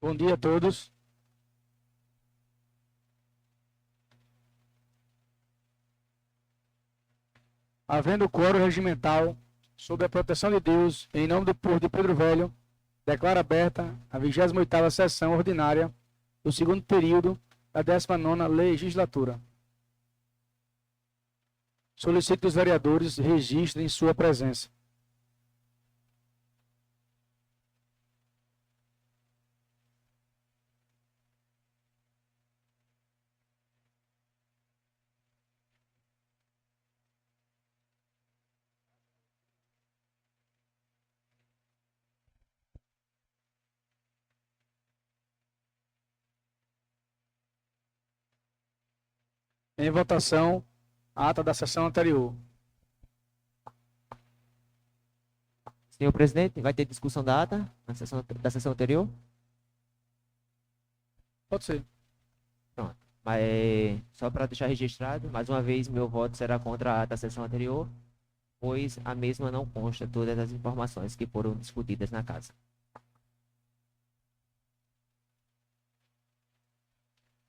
Bom dia a todos. Havendo quórum regimental, sob a proteção de Deus, em nome do povo de Pedro Velho, declaro aberta a 28ª sessão ordinária do segundo período da 19ª legislatura. Solicito que os vereadores registrem sua presença. Em votação, a ata da sessão anterior. Senhor presidente, vai ter discussão da ata da sessão anterior? Pode ser. Pronto. Mas só para deixar registrado, mais uma vez, meu voto será contra a ata da sessão anterior, pois a mesma não consta todas as informações que foram discutidas na casa.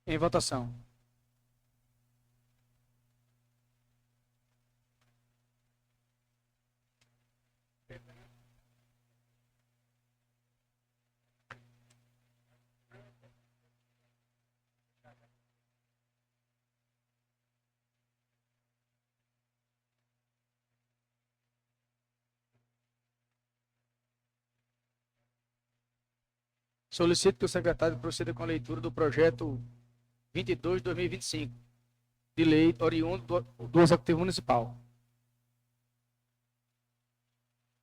Em votação. Solicito que o secretário proceda com a leitura do projeto 22/2025, de lei oriundo do Executivo Municipal.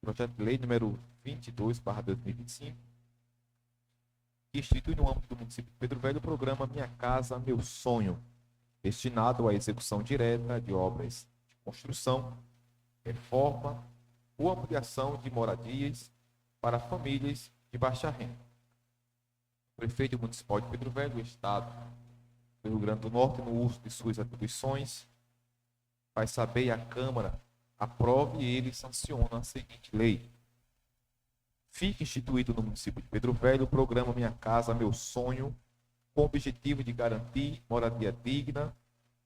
Projeto de lei número 22/2025, que institui no âmbito do município de Pedro Velho o programa Minha Casa, Meu Sonho, destinado à execução direta de obras de construção, reforma ou ampliação de moradias para famílias de baixa renda. O prefeito municipal de Pedro Velho, Estado do Rio Grande do Norte, no uso de suas atribuições, faz saber e a Câmara aprove e ele sanciona a seguinte lei. Fica instituído no município de Pedro Velho o programa Minha Casa, Meu Sonho, com o objetivo de garantir moradia digna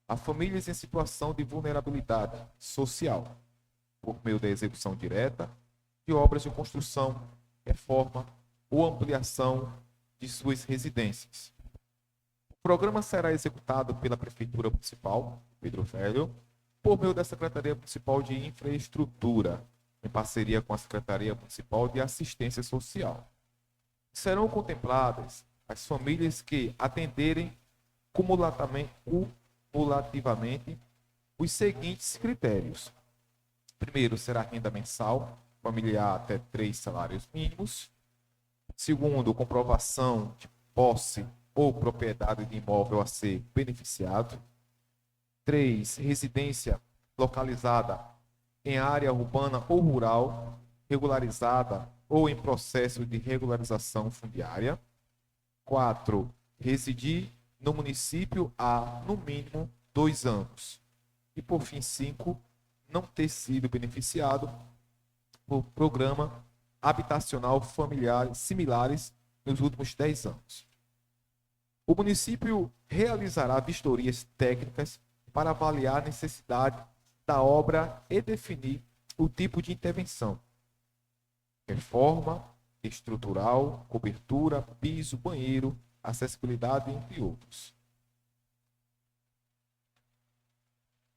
a famílias em situação de vulnerabilidade social, por meio da execução direta de obras de construção, reforma ou ampliação de suas residências. O programa será executado pela Prefeitura Municipal de Pedro Velho, por meio da Secretaria Municipal de Infraestrutura, em parceria com a Secretaria Municipal de Assistência Social. Serão contempladas as famílias que atenderem cumulativamente os seguintes critérios. Primeiro, será renda mensal, familiar até 3 salários mínimos. Segundo, comprovação de posse ou propriedade de imóvel a ser beneficiado. 3, residência localizada em área urbana ou rural, regularizada ou em processo de regularização fundiária. 4, residir no município há, no mínimo, 2 anos. E, por fim, 5, não ter sido beneficiado por programa habitacional familiar similares nos últimos 10 anos. O município realizará vistorias técnicas para avaliar a necessidade da obra e definir o tipo de intervenção: reforma, estrutural, cobertura, piso, banheiro, acessibilidade, entre outros.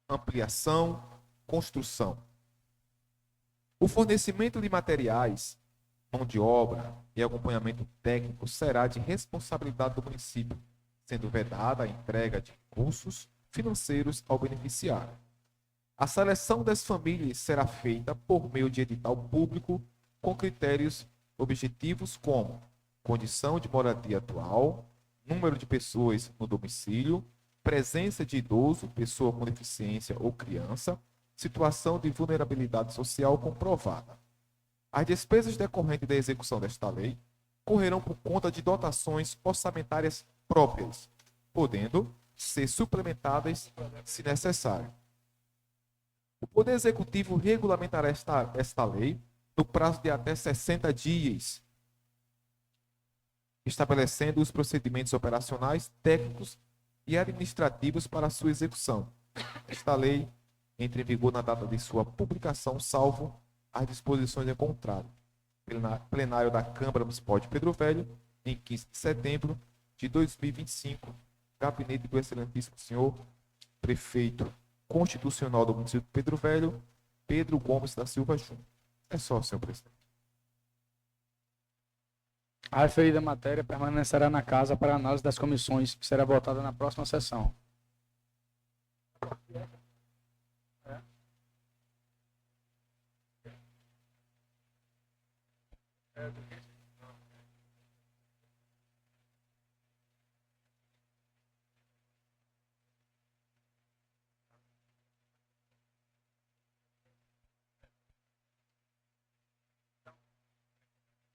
Ampliação, construção. O fornecimento de materiais, mão de obra e acompanhamento técnico será de responsabilidade do município, sendo vedada a entrega de recursos financeiros ao beneficiário. A seleção das famílias será feita por meio de edital público com critérios objetivos como condição de moradia atual, número de pessoas no domicílio, presença de idoso, pessoa com deficiência ou criança, situação de vulnerabilidade social comprovada. As despesas decorrentes da execução desta lei correrão por conta de dotações orçamentárias próprias, podendo ser suplementadas se necessário. O Poder Executivo regulamentará esta lei no prazo de até 60 dias, estabelecendo os procedimentos operacionais, técnicos e administrativos para sua execução. Esta lei entra em vigor na data de sua publicação, salvo as disposições em contrário. Plenário da Câmara Municipal de Pedro Velho, em 15 de setembro de 2025. Gabinete do excelentíssimo senhor prefeito constitucional do município de Pedro Velho, Pedro Gomes da Silva Júnior. É só, senhor presidente. A referida matéria permanecerá na casa para análise das comissões, que será votada na próxima sessão.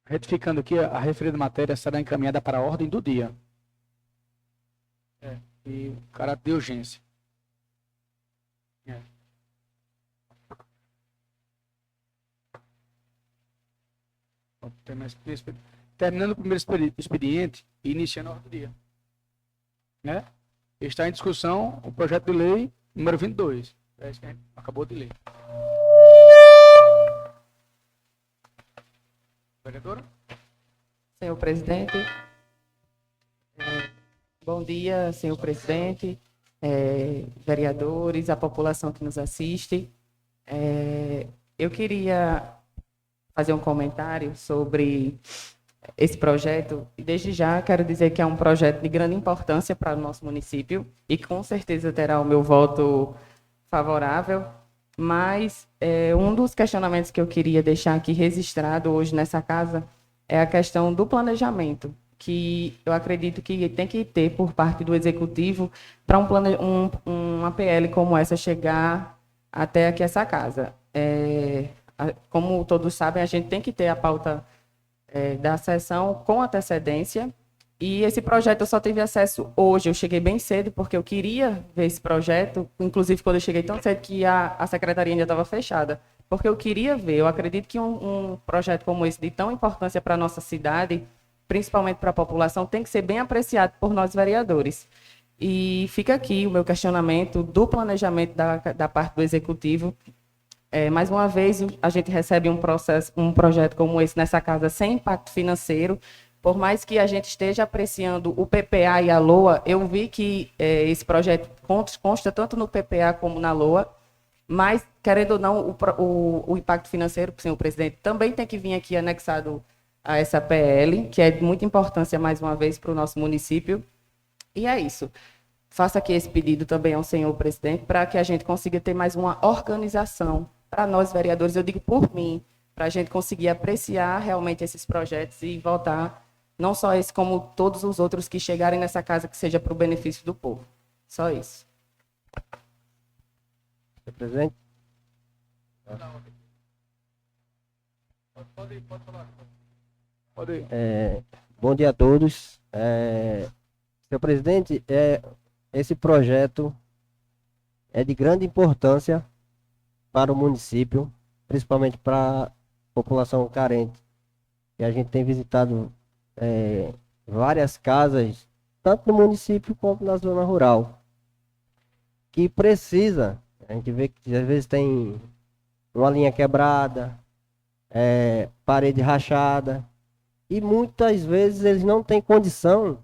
Retificando aqui, a referida matéria será encaminhada para a ordem do dia. E caráter de urgência. Terminando o primeiro expediente e iniciando a ordem do dia. Né? Está em discussão o projeto de lei número 22. É isso que a gente acabou de ler. Vereadora? Senhor presidente, bom dia, senhor presidente, vereadores, a população que nos assiste. Eu queria fazer um comentário sobre esse projeto e desde já quero dizer que é um projeto de grande importância para o nosso município e com certeza terá o meu voto favorável. Mas um dos questionamentos que eu queria deixar aqui registrado hoje nessa casa é a questão do planejamento, que eu acredito que tem que ter por parte do Executivo para uma PL como essa chegar até aqui essa casa. Como todos sabem, a gente tem que ter a pauta da sessão com antecedência. E esse projeto eu só tive acesso hoje, eu cheguei bem cedo, porque eu queria ver esse projeto, inclusive quando eu cheguei tão cedo que a secretaria ainda estava fechada, porque eu queria ver, eu acredito que um projeto como esse, de tão importância para a nossa cidade, principalmente para a população, tem que ser bem apreciado por nós vereadores. E fica aqui o meu questionamento do planejamento da parte do Executivo. Mais uma vez, a gente recebe um projeto como esse nessa casa sem impacto financeiro. Por mais que a gente esteja apreciando o PPA e a LOA, eu vi que esse projeto consta tanto no PPA como na LOA, mas, querendo ou não, o impacto financeiro, senhor presidente, também tem que vir aqui anexado a essa PL, que é de muita importância, mais uma vez, para o nosso município. E é isso. Faço aqui esse pedido também ao senhor presidente, para que a gente consiga ter mais uma organização para nós, vereadores, eu digo por mim, para a gente conseguir apreciar realmente esses projetos e votar não só esse, como todos os outros que chegarem nessa casa, que seja para o benefício do povo. Só isso. Senhor presidente? Pode falar. Pode ir. Bom dia a todos. Senhor presidente, esse projeto é de grande importância para o município, principalmente para a população carente. E a gente tem visitado várias casas, tanto no município quanto na zona rural, que precisa, a gente vê que às vezes tem uma linha quebrada, parede rachada, e muitas vezes eles não têm condição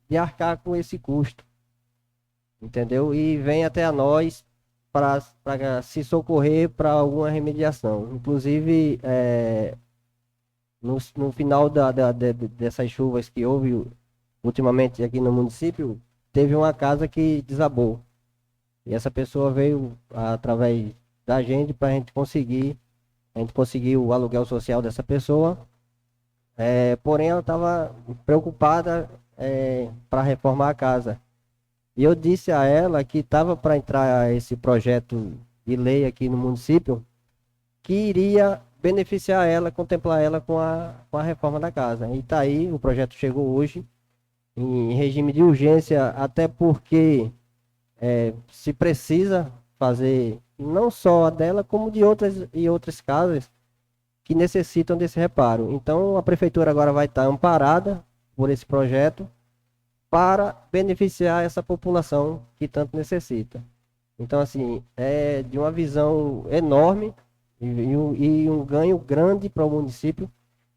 de arcar com esse custo, entendeu? E vem até a nós para se socorrer para alguma remediação. Inclusive, no final dessas chuvas que houve ultimamente aqui no município, teve uma casa que desabou. E essa pessoa veio através da gente para a gente conseguiu o aluguel social dessa pessoa. Porém, ela estava preocupada para reformar a casa. E eu disse a ela que estava para entrar esse projeto de lei aqui no município, que iria beneficiar ela, contemplar ela com a reforma da casa. E tá aí, o projeto chegou hoje em regime de urgência, até porque se precisa fazer não só a dela, como de outras casas que necessitam desse reparo. Então a prefeitura agora vai estar amparada por esse projeto para beneficiar essa população que tanto necessita. Então, assim, é de uma visão enorme e um ganho grande para o município.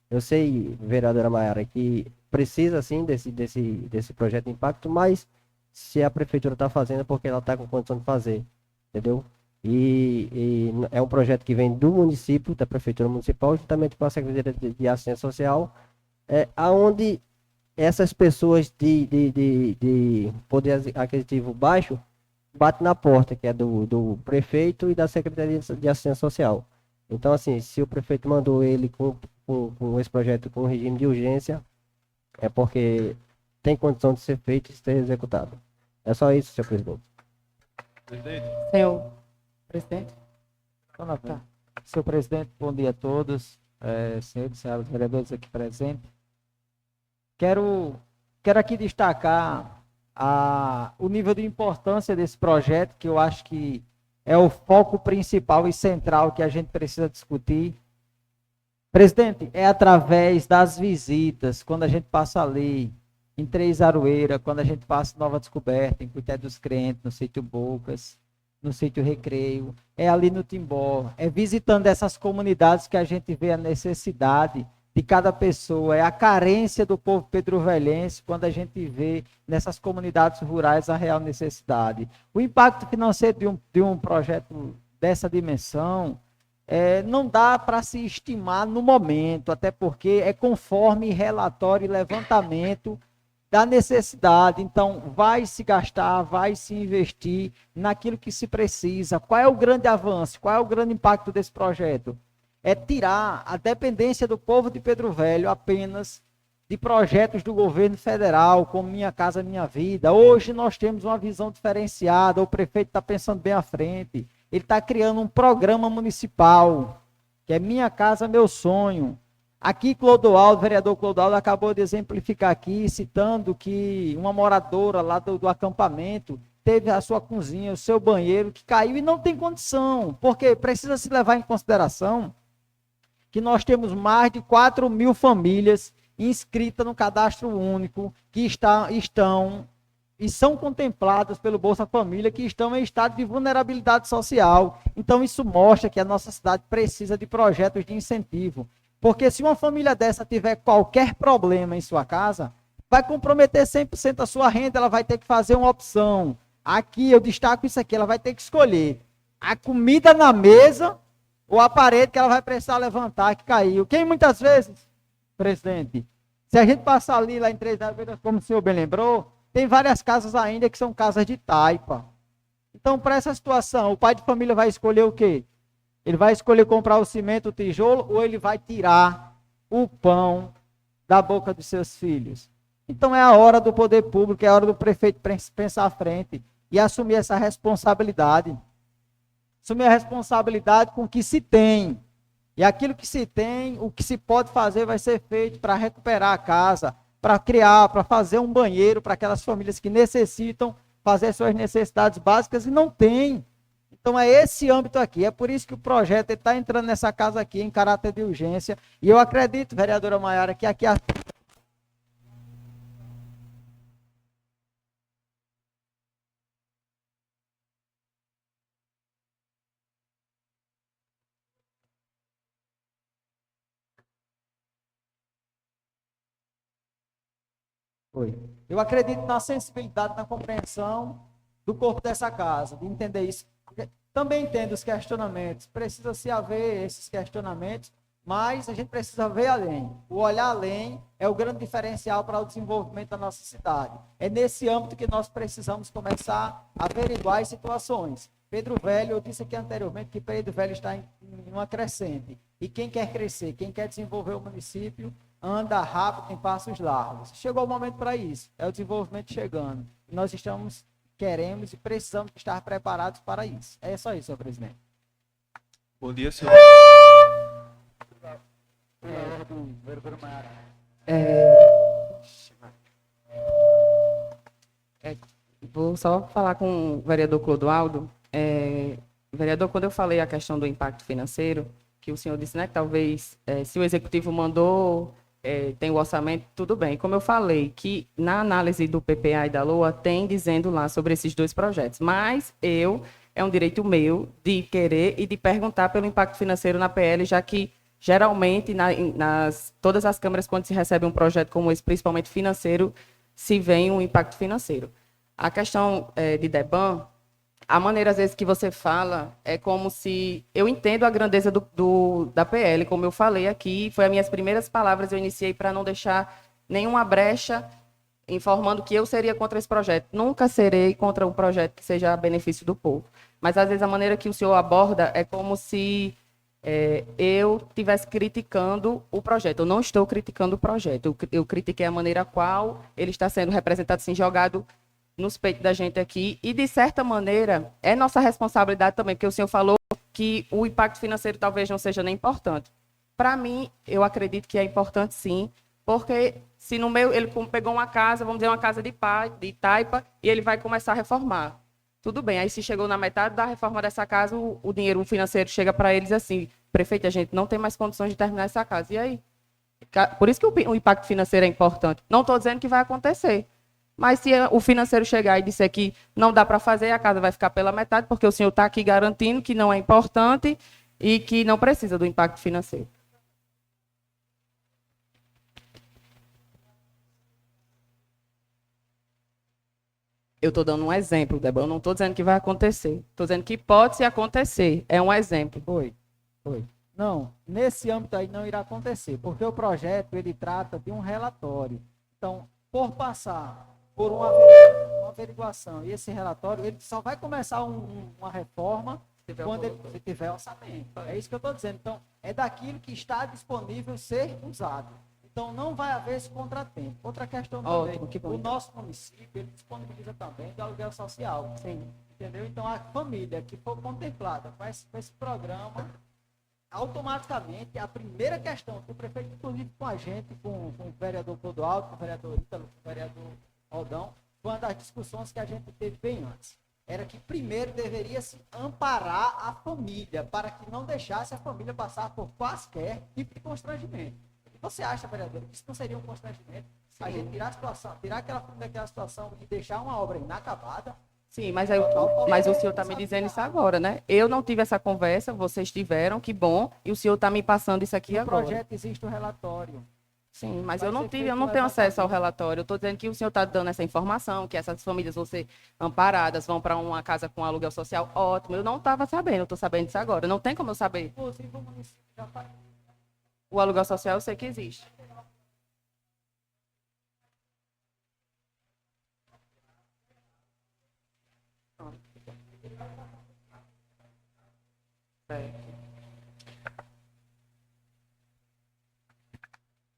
Eu sei, vereadora Maiara, que precisa, sim, desse projeto de impacto, mas se a prefeitura está fazendo é porque ela está com condição de fazer, entendeu? E é um projeto que vem do município, da prefeitura municipal, juntamente com a Secretaria de Assistência Social, aonde essas pessoas de poder aquisitivo baixo batem na porta, que é do prefeito e da Secretaria de Assistência Social. Então, assim, se o prefeito mandou ele com esse projeto com regime de urgência, é porque tem condição de ser feito e ser executado. É só isso, senhor presidente. Senhor presidente. Tá. Senhor presidente, bom dia a todos, senhores e senhoras vereadores aqui presentes. Quero aqui destacar o nível de importância desse projeto, que eu acho que é o foco principal e central que a gente precisa discutir. Presidente, é através das visitas, quando a gente passa ali em Três Aroeira, quando a gente passa em Nova Descoberta, em Cuité dos Crentes, no Sítio Bocas, no Sítio Recreio, é ali no Timbó, é visitando essas comunidades que a gente vê a necessidade de cada pessoa, é a carência do povo pedrovelhense quando a gente vê nessas comunidades rurais a real necessidade. O impacto financeiro de um projeto dessa dimensão não dá para se estimar no momento, até porque é conforme relatório e levantamento da necessidade. Então, vai se gastar, vai se investir naquilo que se precisa. Qual é o grande avanço? Qual é o grande impacto desse projeto? É tirar a dependência do povo de Pedro Velho apenas de projetos do governo federal, como Minha Casa Minha Vida. Hoje nós temos uma visão diferenciada, o prefeito está pensando bem à frente. Ele está criando um programa municipal, que é Minha Casa Meu Sonho. Aqui, Clodoaldo, o vereador Clodoaldo, acabou de exemplificar aqui, citando que uma moradora lá do acampamento teve a sua cozinha, o seu banheiro, que caiu e não tem condição, porque precisa se levar em consideração que nós temos mais de 4.000 famílias inscritas no cadastro único, que estão e são contempladas pelo Bolsa Família, que estão em estado de vulnerabilidade social. Então, isso mostra que a nossa cidade precisa de projetos de incentivo. Porque se uma família dessa tiver qualquer problema em sua casa, vai comprometer 100% a sua renda, ela vai ter que fazer uma opção. Aqui, eu destaco isso aqui, ela vai ter que escolher a comida na mesa ou a parede que ela vai precisar levantar, que caiu. Quem muitas vezes, presidente, se a gente passar ali lá em Três Aveiras, como o senhor bem lembrou, tem várias casas ainda que são casas de taipa. Então, para essa situação, o pai de família vai escolher o quê? Ele vai escolher comprar o cimento, o tijolo, ou ele vai tirar o pão da boca dos seus filhos? Então, é a hora do poder público, é a hora do prefeito pensar à frente e assumir essa responsabilidade. Assumir a responsabilidade com o que se tem. E aquilo que se tem, o que se pode fazer vai ser feito para recuperar a casa, para criar, para fazer um banheiro para aquelas famílias que necessitam fazer suas necessidades básicas e não tem. Então é esse âmbito aqui, é por isso que o projeto está entrando nessa casa aqui em caráter de urgência, e eu acredito, vereadora Maiara, que aqui eu acredito na sensibilidade, na compreensão do corpo dessa casa, de entender isso. Também entendo os questionamentos, precisa se haver esses questionamentos, mas a gente precisa ver além. O olhar além é o grande diferencial para o desenvolvimento da nossa cidade. É nesse âmbito que nós precisamos começar a averiguar as situações. Pedro Velho, eu disse aqui anteriormente que Pedro Velho está em uma crescente. E quem quer crescer, quem quer desenvolver o município, anda rápido em passos largos. Chegou o momento para isso, é o desenvolvimento chegando. E nós queremos e precisamos estar preparados para isso. É só isso, senhor presidente. Bom dia, senhor. Vou só falar com o vereador Clodoaldo. Vereador, quando eu falei a questão do impacto financeiro, que o senhor disse, né, que talvez, se o executivo mandou, tem o orçamento, tudo bem. Como eu falei, que na análise do PPA e da LOA tem dizendo lá sobre esses dois projetos. Mas é um direito meu de querer e de perguntar pelo impacto financeiro na PL, já que geralmente todas as câmaras, quando se recebe um projeto como esse, principalmente financeiro, se vem um impacto financeiro. A questão de Deban, a maneira, às vezes, que você fala é como se... Eu entendo a grandeza da PL, como eu falei aqui, foi as minhas primeiras palavras, eu iniciei para não deixar nenhuma brecha informando que eu seria contra esse projeto. Nunca serei contra um projeto que seja a benefício do povo. Mas, às vezes, a maneira que o senhor aborda é como se eu estivesse criticando o projeto. Eu não estou criticando o projeto. Eu critiquei a maneira qual ele está sendo representado, assim, jogado nos peitos da gente aqui. E, de certa maneira, é nossa responsabilidade também, porque o senhor falou que o impacto financeiro talvez não seja nem importante. Para mim, eu acredito que é importante, sim, porque se no meio ele pegou uma casa, vamos dizer, uma casa de taipa, e ele vai começar a reformar. Tudo bem, aí se chegou na metade da reforma dessa casa, o dinheiro financeiro chega para eles assim, prefeito, a gente não tem mais condições de terminar essa casa. E aí? Por isso que o impacto financeiro é importante. Não estou dizendo que vai acontecer, mas se o financeiro chegar e disser que não dá para fazer, a casa vai ficar pela metade, porque o senhor está aqui garantindo que não é importante e que não precisa do impacto financeiro. Eu estou dando um exemplo, Débora. Eu não estou dizendo que vai acontecer. Estou dizendo que pode se acontecer. É um exemplo. Foi. Não, nesse âmbito aí não irá acontecer, porque o projeto, ele trata de um relatório. Então, por passar por uma averiguação e esse relatório, ele só vai começar uma reforma quando ele tiver orçamento. É isso que eu estou dizendo. Então, é daquilo que está disponível ser usado. Então, não vai haver esse contratempo. Outra questão também, o nosso município, ele disponibiliza também do aluguel social. Sim. Entendeu? Então, a família que for contemplada com esse programa, automaticamente, a primeira questão que o prefeito, inclusive com a gente, com o vereador Clodoaldo, com o vereador Ítalo, com o vereador Aldão, foi uma das discussões que a gente teve bem antes. Era que primeiro deveria se amparar a família, para que não deixasse a família passar por quaisquer tipo de constrangimento. Você acha, vereador, que isso não seria um constrangimento? Sim. A gente tirar aquela família daquela situação e deixar uma obra inacabada? Sim, mas o senhor está me dizendo isso agora, né? Eu não tive essa conversa, vocês tiveram, que bom, e o senhor está me passando isso aqui agora. No projeto existe um relatório. Sim, mas eu não tenho acesso ao relatório. Eu estou dizendo que o senhor está dando essa informação, que essas famílias vão ser amparadas, vão para uma casa com aluguel social. Ótimo, eu não estava sabendo, eu estou sabendo disso agora. Não tem como eu saber. Inclusive, o município já faz. O aluguel social eu sei que existe.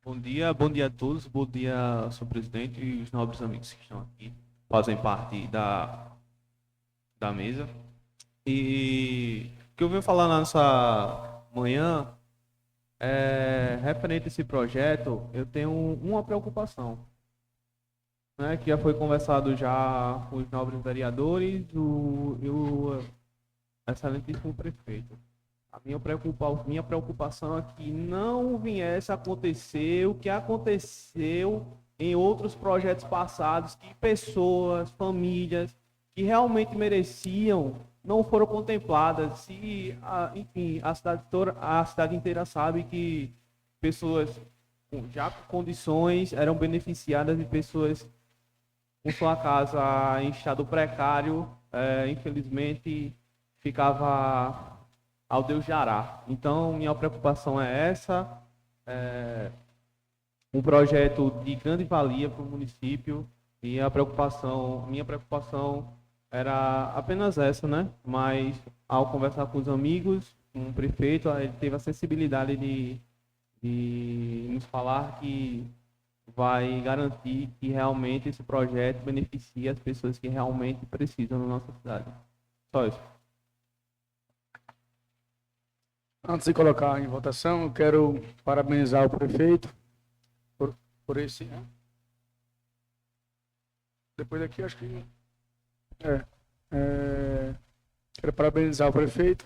Bom dia a todos, bom dia, senhor presidente e os nobres amigos que estão aqui, fazem parte da mesa. E o que eu venho falar nessa manhã referente a esse projeto, eu tenho uma preocupação, né, que já foi conversado já com os nobres vereadores e o excelentíssimo prefeito. A minha preocupação é que não viesse a acontecer o que aconteceu em outros projetos passados, que pessoas, famílias que realmente mereciam não foram contempladas. Enfim, a cidade inteira sabe que pessoas já com condições eram beneficiadas e pessoas com sua casa em estado precário, infelizmente, ficava ao Deus dará. Então, minha preocupação é essa, um projeto de grande valia para o município, e minha preocupação era apenas essa, né? Mas, ao conversar com os amigos, com o prefeito, ele teve a sensibilidade de nos falar que vai garantir que realmente esse projeto beneficie as pessoas que realmente precisam na nossa cidade. Só isso. Antes de colocar em votação, eu quero parabenizar o prefeito por esse. Depois daqui, acho que. Quero parabenizar o prefeito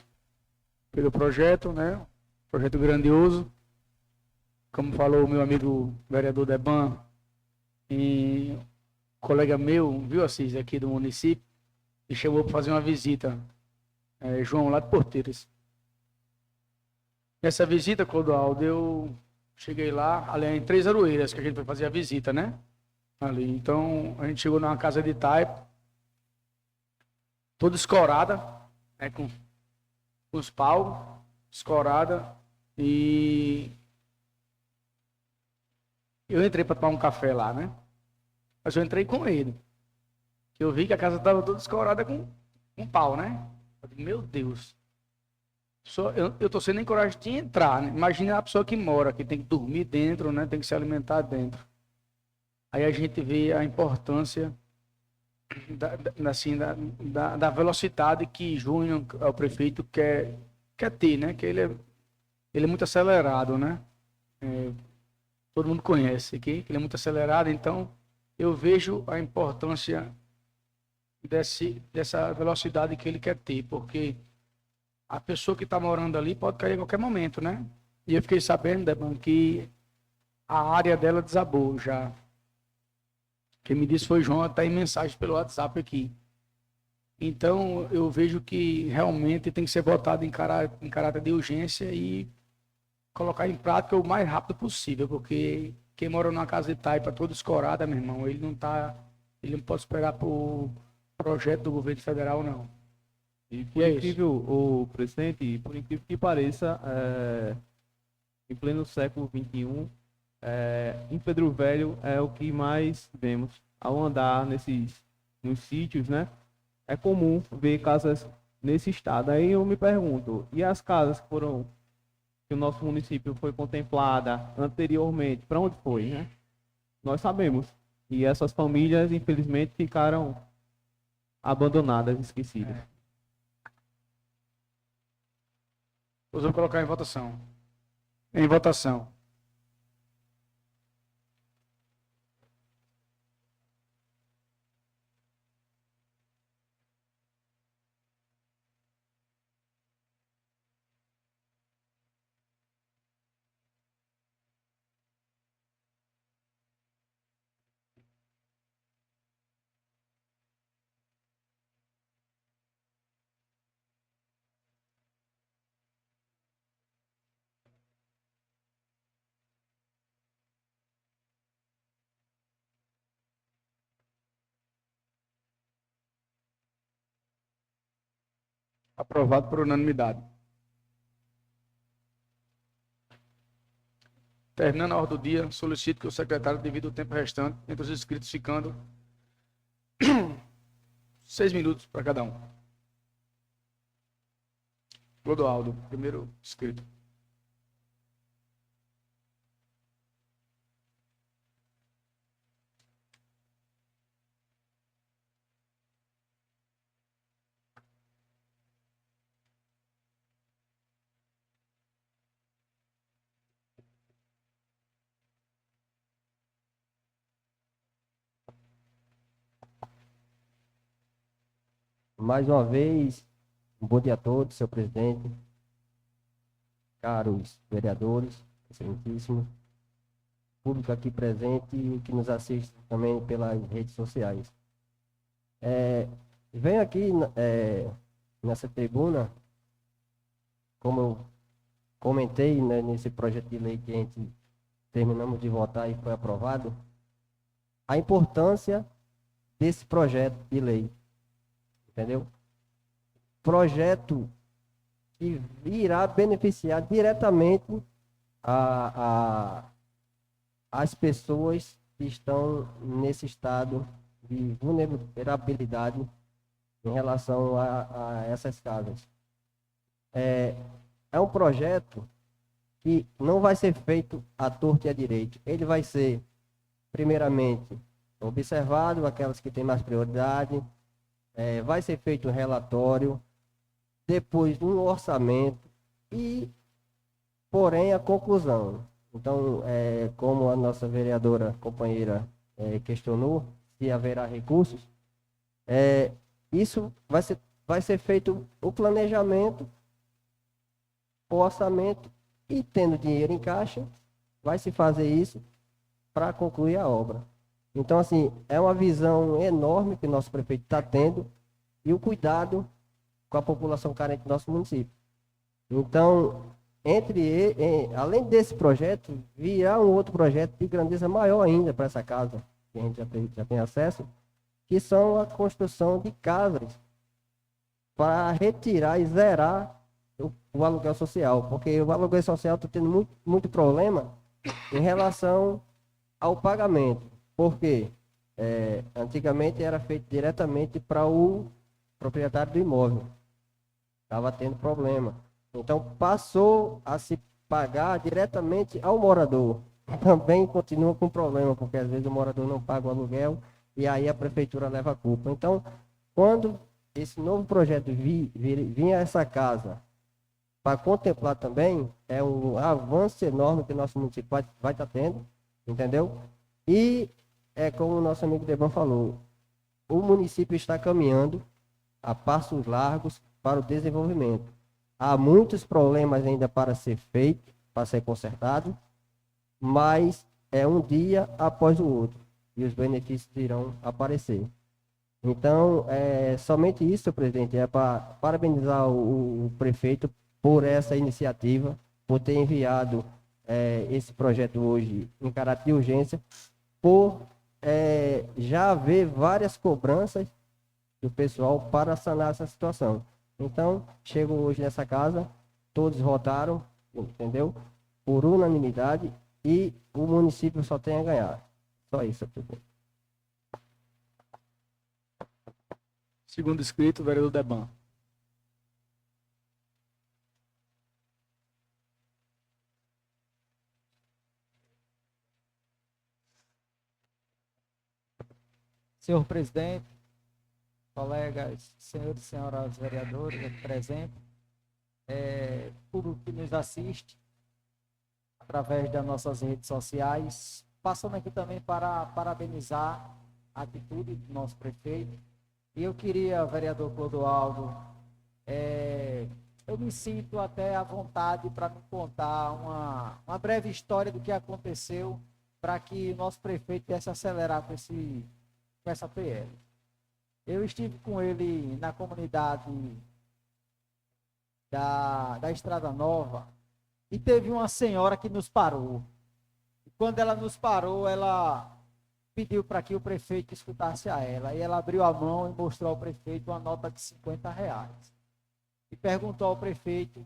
pelo projeto, né? Projeto grandioso. como falou o meu amigo vereador Deban, e colega meu, viu, Assis, aqui do município, me chamou para fazer uma visita, João, lá de Porteiras. Nessa visita, Clodoaldo, eu cheguei lá, ali em Três Aroeiras, que a gente foi fazer a visita, né? Ali, então, a gente chegou numa casa de taipa, toda escorada, né, com os pau, escorada, e eu entrei para tomar um café lá, né? Mas eu entrei com ele, que eu vi que a casa estava toda escorada com pau, né? Eu digo, meu Deus, eu tô sem nem coragem de entrar, né? Imagina a pessoa que mora, que tem que dormir dentro, né? Tem que se alimentar dentro. Aí a gente vê a importância da velocidade que Júnior, o prefeito, quer ter, né? Que ele é muito acelerado, né? Todo mundo conhece aqui, que ele é muito acelerado, então eu vejo a importância dessa velocidade que ele quer ter, porque a pessoa que está morando ali pode cair a qualquer momento, né? E eu fiquei sabendo, Deban, que a área dela desabou já. Quem me disse foi o João, está em mensagem pelo WhatsApp aqui. Então, eu vejo que realmente tem que ser votado em caráter de urgência e colocar em prática o mais rápido possível, porque quem mora numa casa de taipa toda escorada, meu irmão, ele não pode esperar por projeto do governo federal, não. E por E é incrível, o presidente, por incrível que pareça, em pleno século XXI, em Pedro Velho é o que mais vemos ao andar nos sítios, né? É comum ver casas nesse estado. Aí eu me pergunto, e as casas que o nosso município foi contemplada anteriormente, para onde foi, né? Nós sabemos. E essas famílias, infelizmente, ficaram abandonadas, esquecidas. Vou colocar em votação. Em votação. Aprovado por unanimidade. Terminando a ordem do dia, solicito que o secretário divida o tempo restante entre os inscritos, ficando 6 minutos para cada um. Clodoaldo, primeiro inscrito. Mais uma vez, um bom dia a todos, senhor presidente, caros vereadores, excelentíssimo, público aqui presente e que nos assiste também pelas redes sociais. Venho aqui nessa tribuna, como eu comentei, né, nesse projeto de lei que a gente terminamos de votar e foi aprovado, a importância desse projeto de lei. Entendeu? Projeto que irá beneficiar diretamente as pessoas que estão nesse estado de vulnerabilidade em relação a essas casas. É um projeto que não vai ser feito à torta e à direita. Ele vai ser, primeiramente, observado aquelas que têm mais prioridade. Vai ser feito um relatório, depois um orçamento e, porém, a conclusão. Então, como a nossa vereadora companheira questionou, se haverá recursos, isso vai ser feito o planejamento, o orçamento e, tendo dinheiro em caixa, vai se fazer isso para concluir a obra. Então, assim, é uma visão enorme que o nosso prefeito está tendo e o cuidado com a população carente do nosso município. Então, além desse projeto, virá um outro projeto de grandeza maior ainda para essa casa, que a gente já tem acesso, que são a construção de casas para retirar e zerar o aluguel social, porque o aluguel social está tendo muito problema em relação ao pagamento, porque antigamente era feito diretamente para o proprietário do imóvel, estava tendo problema. Então passou a se pagar diretamente ao morador. Também continua com problema, porque às vezes o morador não paga o aluguel e aí a prefeitura leva a culpa. Então, quando esse novo projeto vir a essa casa para contemplar também, é um avanço enorme que o nosso município vai estar tendo, entendeu? E é como o nosso amigo Deban falou, o município está caminhando a passos largos para o desenvolvimento. Há muitos problemas ainda para ser feito, para ser consertado, mas é um dia após o outro e os benefícios irão aparecer. Então, somente isso, presidente, é para parabenizar o prefeito por essa iniciativa, por ter enviado esse projeto hoje em caráter de urgência, por já haver várias cobranças do pessoal para sanar essa situação. Então, chego hoje nessa casa, todos votaram, entendeu? Por unanimidade e o município só tem a ganhar. Só isso, presidente. Segundo inscrito, o vereador Deban. Senhor presidente, colegas, senhores e senhoras vereadores aqui presentes, público que nos assiste através das nossas redes sociais, passando aqui também para parabenizar a atitude do nosso prefeito. E eu queria, vereador Clodoaldo, eu me sinto até à vontade para me contar uma breve história do que aconteceu para que o nosso prefeito pudesse acelerar com essa PL. Eu estive com ele na comunidade da Estrada Nova e teve uma senhora que nos parou. E quando ela nos parou, ela pediu para que o prefeito escutasse a ela. E ela abriu a mão e mostrou ao prefeito uma nota de R$ 50. E perguntou ao prefeito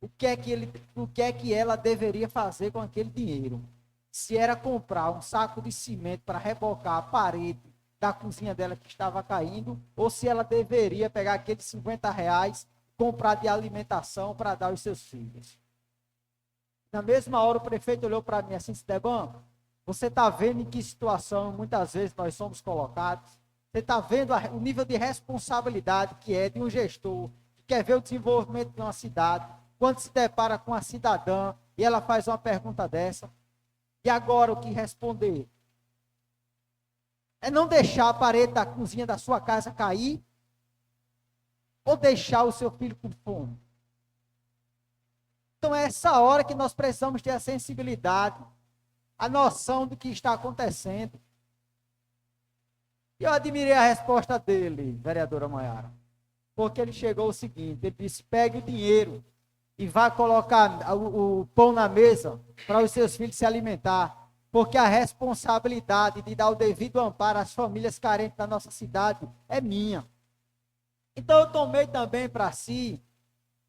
o que é que ela deveria fazer com aquele dinheiro. Se era comprar um saco de cimento para rebocar a parede da cozinha dela que estava caindo, ou se ela deveria pegar aqueles R$ 50, comprar de alimentação para dar aos seus filhos. Na mesma hora o prefeito olhou para mim assim, Esteban, você está vendo em que situação muitas vezes nós somos colocados? Você está vendo o nível de responsabilidade que é de um gestor que quer ver o desenvolvimento de uma cidade, quando se depara com uma cidadã e ela faz uma pergunta dessa? E agora o que responder? É não deixar a parede da cozinha da sua casa cair ou deixar o seu filho com fome? Então é essa hora que nós precisamos ter a sensibilidade, a noção do que está acontecendo. E eu admirei a resposta dele, vereadora Maiara, porque ele chegou ao seguinte, ele disse, pegue o dinheiro e vá colocar o pão na mesa para os seus filhos se alimentar, porque a responsabilidade de dar o devido amparo às famílias carentes da nossa cidade é minha. Então eu tomei também para si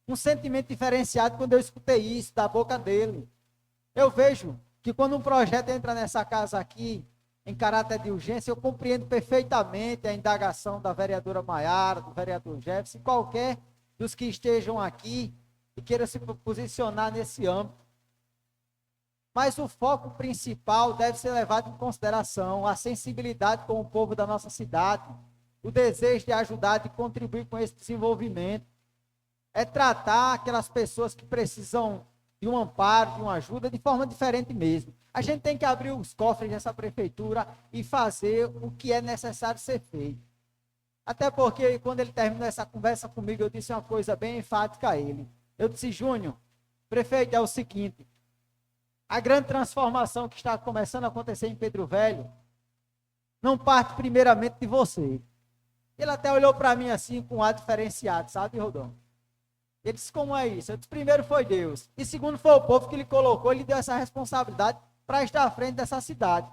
um sentimento diferenciado quando eu escutei isso da boca dele. Eu vejo que quando um projeto entra nessa casa aqui, em caráter de urgência, eu compreendo perfeitamente a indagação da vereadora Maiara, do vereador Jefferson, qualquer dos que estejam aqui e queiram se posicionar nesse âmbito. Mas o foco principal deve ser levado em consideração a sensibilidade com o povo da nossa cidade, o desejo de ajudar, de contribuir com esse desenvolvimento. É tratar aquelas pessoas que precisam de um amparo, de uma ajuda, de forma diferente mesmo. A gente tem que abrir os cofres dessa prefeitura e fazer o que é necessário ser feito. Até porque, quando ele terminou essa conversa comigo, eu disse uma coisa bem enfática a ele. Eu disse, Júnior, prefeito, é o seguinte, a grande transformação que está começando a acontecer em Pedro Velho não parte primeiramente de você. Ele até olhou para mim assim com um ar diferenciado, sabe, Rodão? Ele disse, como é isso? Eu disse, primeiro foi Deus. E segundo foi o povo que ele colocou, ele deu essa responsabilidade para estar à frente dessa cidade.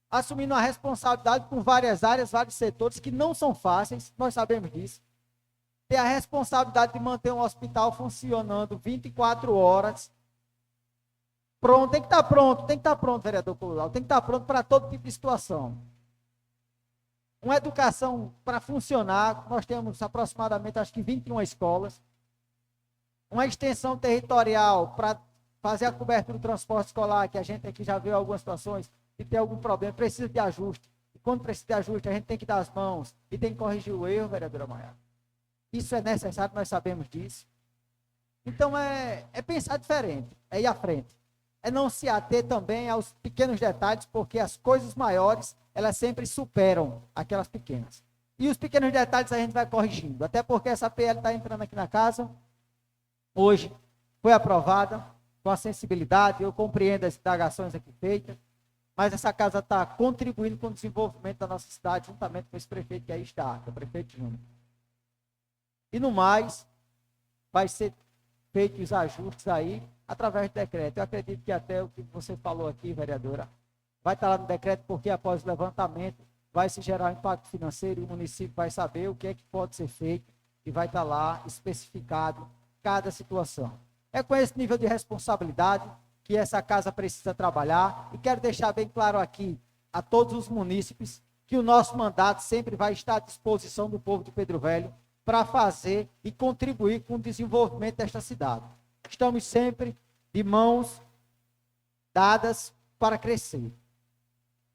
Assumindo uma responsabilidade com várias áreas, vários setores que não são fáceis, nós sabemos disso. Ter a responsabilidade de manter um hospital funcionando 24 horas. Pronto, tem que estar pronto, vereador Colau, tem que estar pronto para todo tipo de situação. Uma educação para funcionar, nós temos aproximadamente, acho que 21 escolas. Uma extensão territorial para fazer a cobertura do transporte escolar, que a gente aqui já viu algumas situações, e tem algum problema, precisa de ajuste. E quando precisa de ajuste, a gente tem que dar as mãos e tem que corrigir o erro, vereadora Maia. Isso é necessário, nós sabemos disso. Então, é pensar diferente, é ir à frente. É não se ater também aos pequenos detalhes, porque as coisas maiores, elas sempre superam aquelas pequenas. E os pequenos detalhes a gente vai corrigindo, até porque essa PL está entrando aqui na casa, hoje foi aprovada, com a sensibilidade, eu compreendo as indagações aqui feitas, mas essa casa está contribuindo com o desenvolvimento da nossa cidade, juntamente com esse prefeito que aí está, que é o prefeito Júnior. E no mais, vai ser feitos os ajustes aí, através do decreto. Eu acredito que até o que você falou aqui, vereadora, vai estar lá no decreto, porque após o levantamento vai se gerar um impacto financeiro e o município vai saber o que é que pode ser feito e vai estar lá especificado cada situação. É com esse nível de responsabilidade que essa casa precisa trabalhar e quero deixar bem claro aqui a todos os munícipes que o nosso mandato sempre vai estar à disposição do povo de Pedro Velho para fazer e contribuir com o desenvolvimento desta cidade. Estamos sempre de mãos dadas para crescer.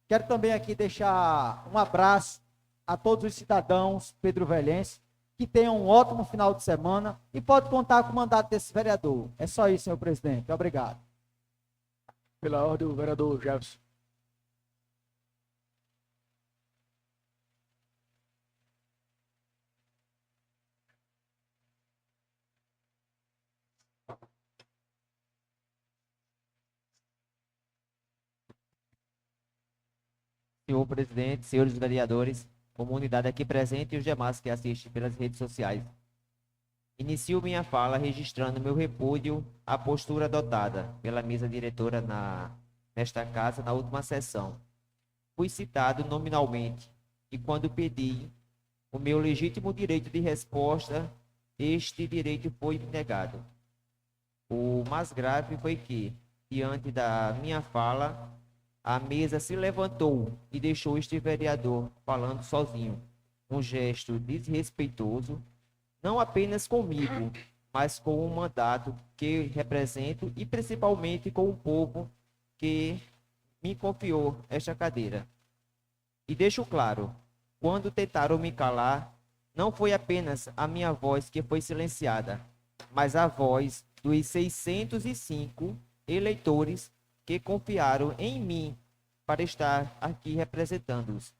Quero também aqui deixar um abraço a todos os cidadãos pedrovelhenses que tenham um ótimo final de semana e pode contar com o mandato desse vereador. É só isso, senhor presidente. Obrigado. Pela ordem, o vereador Jefferson. Senhor presidente, senhores vereadores, comunidade aqui presente e os demais que assistem pelas redes sociais. Inicio minha fala registrando meu repúdio à postura adotada pela mesa diretora nesta casa na última sessão. Fui citado nominalmente e quando pedi o meu legítimo direito de resposta, este direito foi negado. O mais grave foi que, diante da minha fala, a mesa se levantou e deixou este vereador falando sozinho, um gesto desrespeitoso, não apenas comigo, mas com o mandato que represento e principalmente com o povo que me confiou esta cadeira. E deixo claro, quando tentaram me calar, não foi apenas a minha voz que foi silenciada, mas a voz dos 605 eleitores que confiaram em mim para estar aqui representando-os.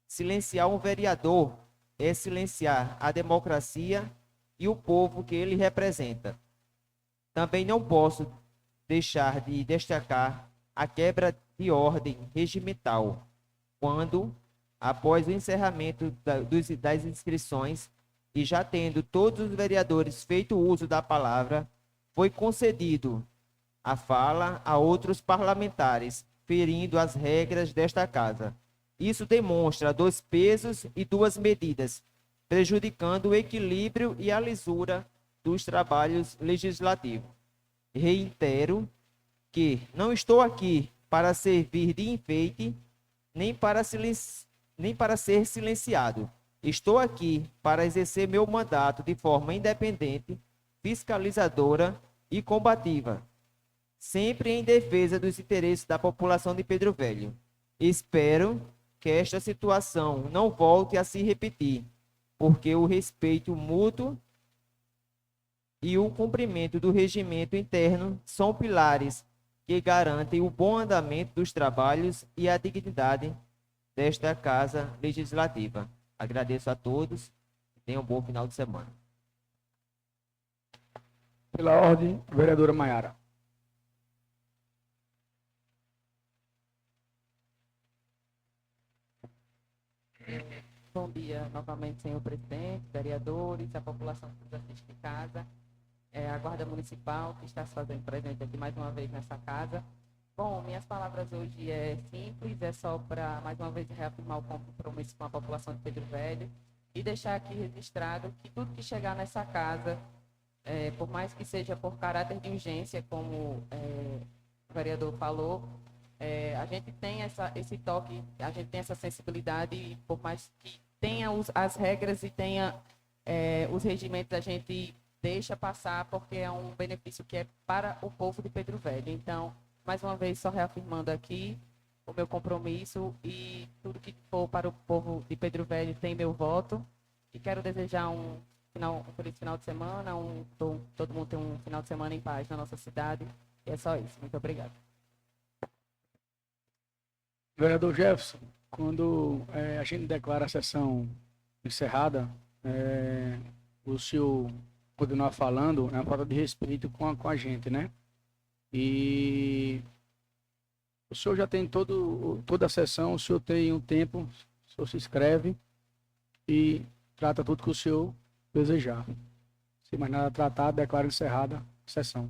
Silenciar um vereador é silenciar a democracia e o povo que ele representa. Também não posso deixar de destacar a quebra de ordem regimental, quando, após o encerramento das inscrições e já tendo todos os vereadores feito uso da palavra, foi concedido a fala a outros parlamentares, ferindo as regras desta casa. Isso demonstra 2 pesos e 2 medidas, prejudicando o equilíbrio e a lisura dos trabalhos legislativos. Reitero que não estou aqui para servir de enfeite, nem para ser silenciado. Estou aqui para exercer meu mandato de forma independente, fiscalizadora e combativa, sempre em defesa dos interesses da população de Pedro Velho. Espero que esta situação não volte a se repetir, porque o respeito mútuo e o cumprimento do regimento interno são pilares que garantem o bom andamento dos trabalhos e a dignidade desta Casa Legislativa. Agradeço a todos e tenham um bom final de semana. Pela ordem, vereadora Maiara. Bom dia novamente, senhor presidente, vereadores, a população que nos assiste de casa, a Guarda Municipal que está se fazendo presente aqui mais uma vez nessa casa. Bom, minhas palavras hoje é simples, é só para mais uma vez reafirmar o compromisso com a população de Pedro Velho e deixar aqui registrado que tudo que chegar nessa casa, por mais que seja por caráter de urgência, como o vereador falou, a gente tem esse toque, a gente tem essa sensibilidade, e por mais que tenha as regras e tenha os regimentos, a gente deixa passar, porque é um benefício que é para o povo de Pedro Velho. Então, mais uma vez, só reafirmando aqui o meu compromisso, e tudo que for para o povo de Pedro Velho tem meu voto. E quero desejar um feliz final de semana, todo mundo tem um final de semana em paz na nossa cidade. E é só isso. Muito obrigado. Vereador Jefferson, quando a gente declara a sessão encerrada, o senhor continuar falando é uma falta de respeito com a gente, né? E o senhor já tem toda a sessão, o senhor tem um tempo, o senhor se inscreve e trata tudo que o senhor desejar. Sem mais nada a tratar, declaro encerrada a sessão.